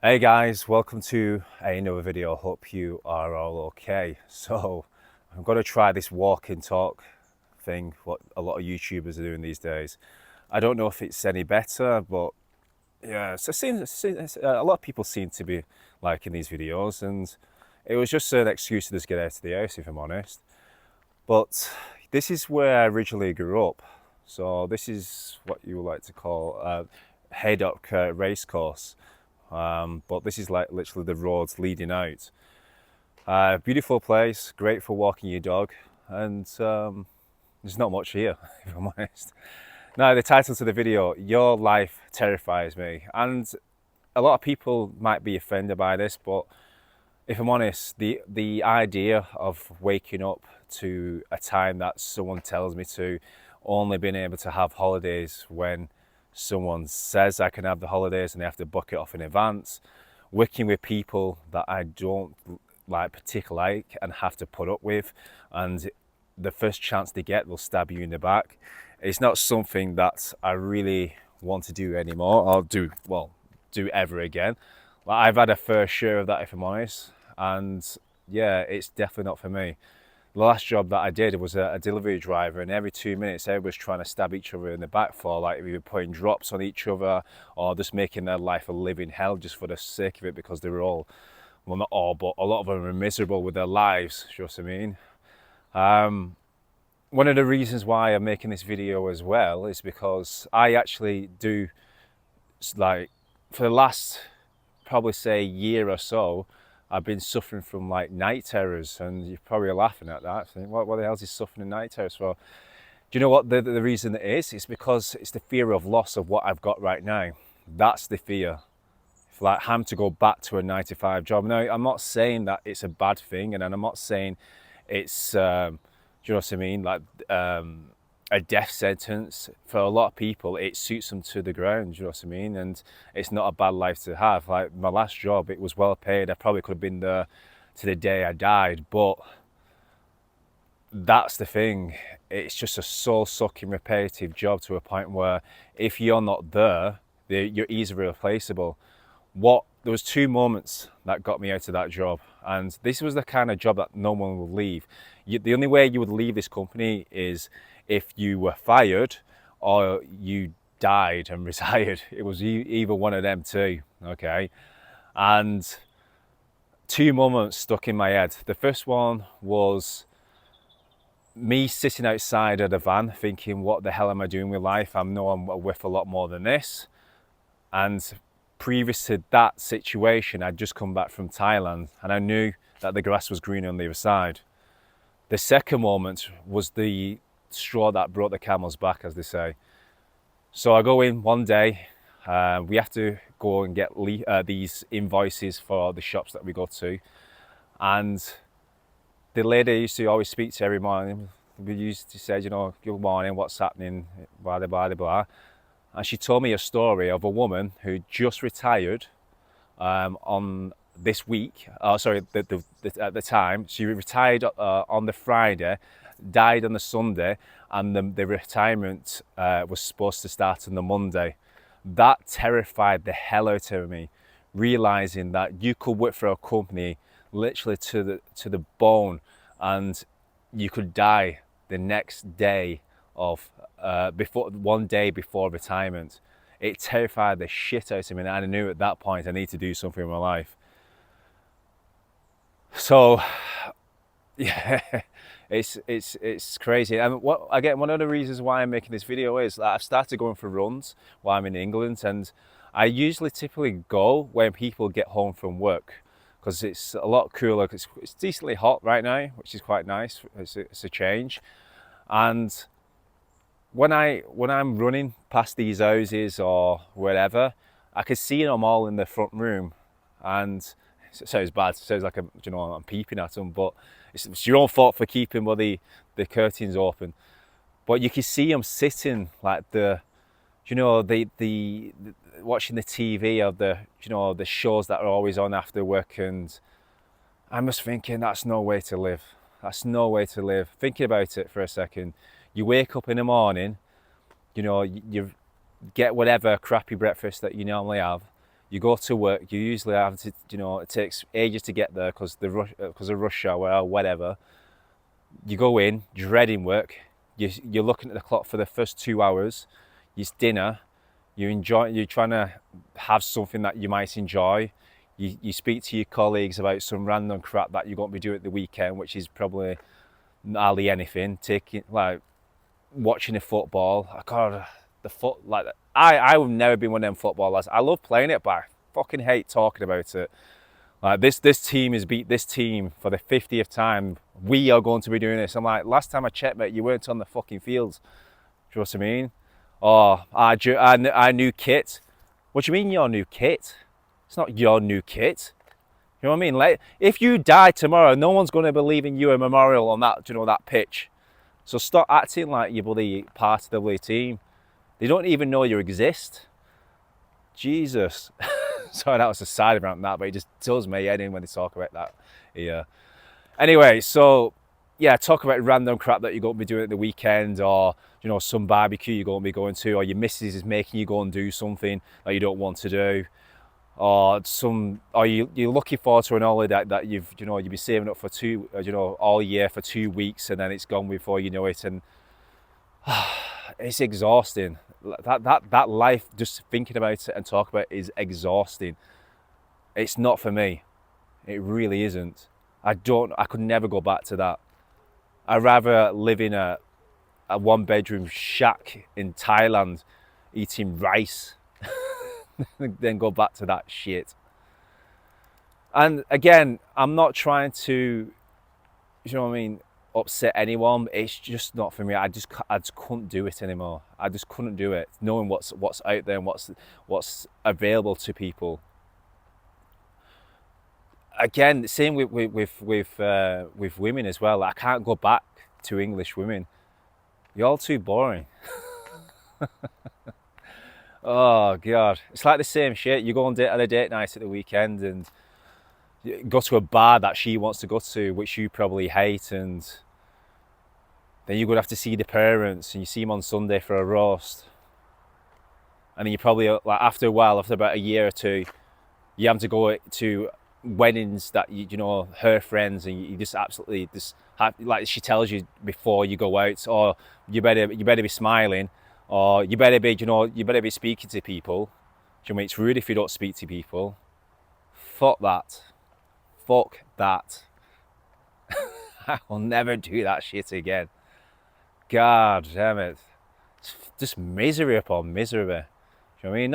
Hey guys, welcome to another video. Hope you are all okay. So I'm going to try this walk and talk thing, what a lot of YouTubers are doing these days. I don't know if it's any better, but yeah, a lot of people seem to be liking these videos, and it was just an excuse to just get out of the house, if I'm honest. But this is where I originally grew up. So this is what you would like to call Haydock Racecourse. But this is like literally the roads leading out. Beautiful place, great for walking your dog, and there's not much here, if I'm honest. Now, the title to the video, Your Life Terrifies Me. And a lot of people might be offended by this, but if I'm honest, the idea of waking up to a time that someone tells me to, only being able to have holidays when someone says I can have the holidays and they have to book it off in advance, working with people that I don't particularly like and have to put up with, and the first chance they get will stab you in the back. It's not something that I really want to do anymore, or do ever again. Like, I've had a fair share of that, if I'm honest, and yeah, it's definitely not for me. The last job that I did was a delivery driver, and every 2 minutes everybody was trying to stab each other in the back for, like, either putting drops on each other or just making their life a living hell just for the sake of it, because they were all, well, not all, but a lot of them were miserable with their lives. You know what I mean? One of the reasons why I'm making this video as well is because I actually do, like, for the last probably say year or so, I've been suffering from like night terrors, and you're probably laughing at that. Think, what the hell is he suffering night terrors for? Do you know what the reason it is? It's because it's the fear of loss of what I've got right now. That's the fear. If, like, having to go back to a 9 to 5 job. Now, I'm not saying that it's a bad thing, and I'm not saying it's, do you know what I mean? Like, a death sentence. For a lot of people, it suits them to the ground. Do you know what I mean? And it's not a bad life to have. Like, my last job, it was well paid. I probably could have been there to the day I died, but that's the thing. It's just a soul-sucking, repetitive job to a point where if you're not there, you're easily replaceable. There was two moments that got me out of that job, and this was the kind of job that no one will leave. The only way you would leave this company is if you were fired or you died and retired. It was either one of them two. Okay, and two moments stuck in my head. The first one was me sitting outside of the van thinking, what the hell am I doing with life? I know I'm worth a lot more than this. And previous to that situation, I'd just come back from Thailand, and I knew that the grass was greener on the other side. The second moment was the straw that broke the camel's back, as they say. So I go in one day, we have to go and get these invoices for the shops that we go to, and the lady I used to always speak to every morning, we used to say, good morning, what's happening, blah, blah, blah, blah. And she told me a story of a woman who just retired on this week. At the time, she retired on the Friday, died on the Sunday, and the retirement was supposed to start on the Monday. That terrified the hell out of me, realizing that you could work for a company literally to the bone, and you could die the next day of one day before retirement. It terrified the shit out of me, and I knew at that point I need to do something in my life. So yeah, it's crazy. And one of the reasons why I'm making this video is that I've started going for runs while I'm in England, and I usually typically go when people get home from work, because it's a lot cooler. It's decently hot right now, which is quite nice. It's a change. And when I'm running past these houses or wherever, I can see them all in the front room, and it sounds bad. It sounds like I'm peeping at them, but it's your own fault for keeping the curtains open. But you can see them sitting like the watching the TV of the shows that are always on after work, and I'm just thinking, that's no way to live. That's no way to live. Thinking about it for a second, you wake up in the morning, you get whatever crappy breakfast that you normally have. You go to work, you usually have to, it takes ages to get there because of rush hour or whatever. You go in, dreading work. You're looking at the clock for the first 2 hours. It's dinner. You're trying to have something that you might enjoy. You speak to your colleagues about some random crap that you're going to be doing at the weekend, which is probably hardly anything. Watching the football. God, I would never be one of them footballers. I love playing it, but I fucking hate talking about it. Like this team has beat this team for the 50th time. We are going to be doing this. I'm like, last time I checked, mate, you weren't on the fucking fields. Do you know what I mean? Oh, our new kit. What do you mean your new kit? It's not your new kit. You know what I mean? Like, if you die tomorrow, no one's going to be leaving you a memorial on that, that pitch. So stop acting like you're bloody part of the bloody team. They don't even know you exist. Jesus. Sorry, that was a side rant that, but it just does me head in when they talk about that. Yeah. Anyway, so yeah, talk about random crap that you're going to be doing at the weekend, or some barbecue you're going to be going to, or your missus is making you go and do something that you don't want to do, or you're looking forward to an holiday that you've been saving up for all year for 2 weeks, and then it's gone before you know it, and it's exhausting. That life, just thinking about it and talk about it, is exhausting. It's not for me. It really isn't. I could never go back to that. I'd rather live in a 1-bedroom shack in Thailand eating rice than go back to that shit. And again, I'm not trying to, upset anyone. It's just not for me. I just couldn't do it anymore. I just couldn't do it. Knowing what's out there and what's available to people. Again, same with women as well. I can't go back to English women. You're all too boring. Oh God, it's like the same shit. You go on a date night at the weekend and you go to a bar that she wants to go to, which you probably hate, and then you're going to have to see the parents, and you see them on Sunday for a roast. And then you probably, like, after a while, after about a year or two, you have to go to weddings that her friends, and you just absolutely like she tells you before you go out, or you better be smiling, or you better be speaking to people. Do you know what I mean? It's rude if you don't speak to people. Fuck that. I will never do that shit again. God damn it. It's just misery upon misery. Do you know what I mean?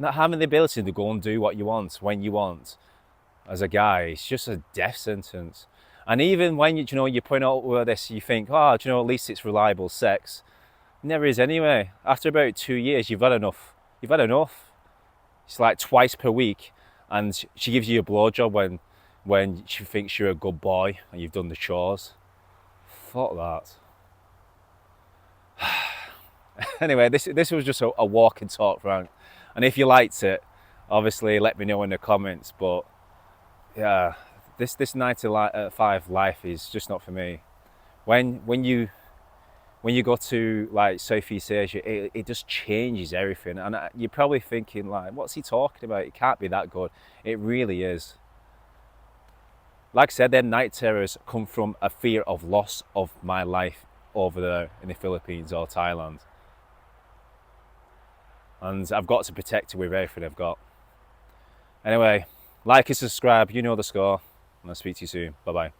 Not having the ability to go and do what you want when you want. As a guy, it's just a death sentence. And even when you point out with this, you think, at least it's reliable sex. It never is anyway. After about 2 years, you've had enough. It's like twice per week, and she gives you a blowjob when she thinks you're a good boy and you've done the chores. Fuck that. Anyway, this was just a walk and talk, Frank. And if you liked it, obviously let me know in the comments. But yeah, this 9 to 5 life is just not for me. When you go to, like, Southeast Asia, it just changes everything. And you're probably thinking, like, what's he talking about? It can't be that good. It really is. Like I said, their night terrors come from a fear of loss of my life over there in the Philippines or Thailand. And I've got to protect it with everything I've got. Anyway, like and subscribe, you know the score. And I'll speak to you soon. Bye-bye.